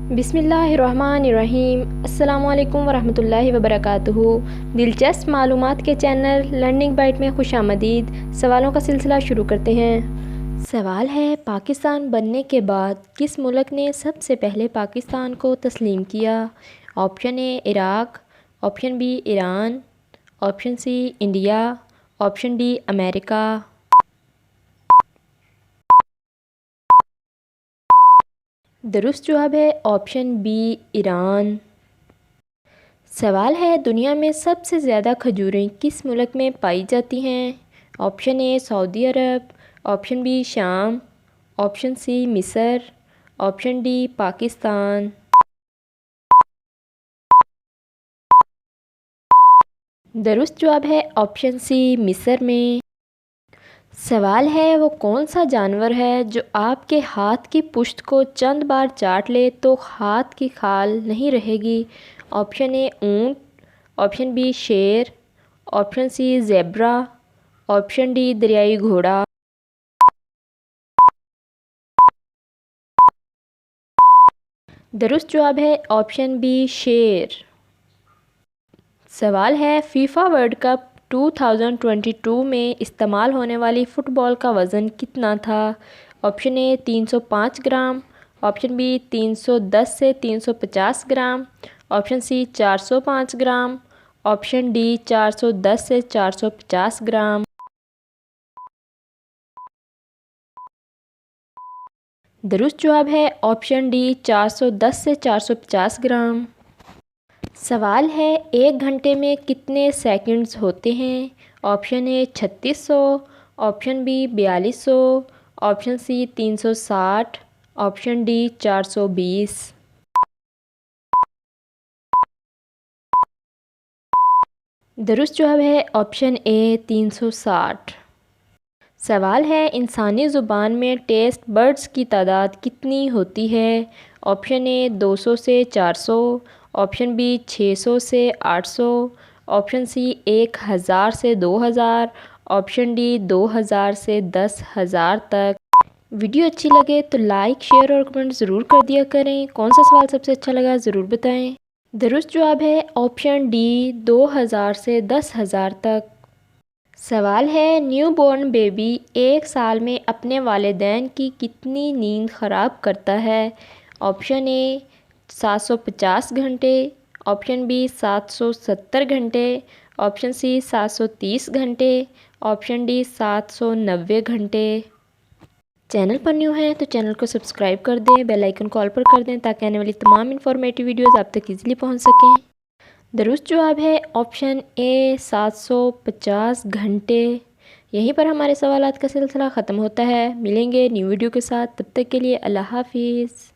बिस्मिल्लाहिर्रहमानिर्रहीम। अस्सलामु अलैकुम वरहमतुल्लाहि वबरकातुहू। दिलचस्प मालूमात के चैनल लर्निंग बाइट में खुशामदीद। सवालों का सिलसिला शुरू करते हैं। सवाल है, पाकिस्तान बनने के बाद किस मुल्क ने सबसे पहले पाकिस्तान को तस्लीम किया? Option A Iraq, option B Iran, option C India, option D America. दुरुस्त जवाब है ऑप्शन बी ईरान। सवाल है, दुनिया में सबसे ज़्यादा खजूरें किस मुल्क में पाई जाती हैं? ऑप्शन ए सऊदी अरब, ऑप्शन बी शाम, ऑप्शन सी मिस्र, ऑप्शन डी पाकिस्तान। दुरुस्त जवाब है ऑप्शन सी मिस्र में। सवाल है, वो कौन सा जानवर है जो आपके हाथ की पुश्त को चंद बार चाट ले तो हाथ की खाल नहीं रहेगी? ऑप्शन ए ऊँट, ऑप्शन बी शेर, option C zebra, option D दरियाई घोड़ा। दुरुस्त जवाब है ऑप्शन बी शेर। सवाल है, फीफा वर्ल्ड कप 2022 में इस्तेमाल होने वाली फ़ुटबॉल का वज़न कितना था? Option A 305 gram, option B 310 से 350 gram, option C 405 gram, option D 410 से 450 ग्राम। दुरुस्त जवाब है ऑप्शन डी 410 से 450 ग्राम। सवाल है, एक घंटे में कितने सेकंड्स होते हैं? Option A 3600, option B 4200, option C 360, option D 420। दुरुस्त जवाब है ऑप्शन ए 360। सवाल है, इंसानी ज़ुबान में टेस्ट बर्ड्स की तादाद कितनी होती है? ऑप्शन ए 200 से 400, ऑप्शन बी 600 से 800, ऑप्शन सी 1000 से 2000, ऑप्शन डी 2000 से 10,000 तक। वीडियो अच्छी लगे तो लाइक, शेयर और कमेंट ज़रूर कर दिया करें। कौन सा सवाल सबसे अच्छा लगा ज़रूर बताएं। दुरुस्त जवाब है ऑप्शन डी 2000 से 10,000 तक। सवाल है, न्यू बॉर्न बेबी एक साल में अपने वालिदैन की कितनी नींद ख़राब करता है? ऑप्शन ए 750 घंटे, ऑप्शन बी 770 घंटे, ऑप्शन सी 730 घंटे, ऑप्शन डी 790 घंटे। चैनल पर न्यू हैं तो चैनल को सब्सक्राइब कर दें, बेल आइकन कॉल पर कर दें ताकि आने वाली तमाम इन्फॉर्मेटिव वीडियोज़ आप तक ईज़िली पहुंच सकें। दुरुस्त जवाब है ऑप्शन ए 750 घंटे। यहीं पर हमारे सवालात का सिलसिला ख़त्म होता है। मिलेंगे न्यू वीडियो के साथ, तब तक के लिए अल्लाह हाफिज़।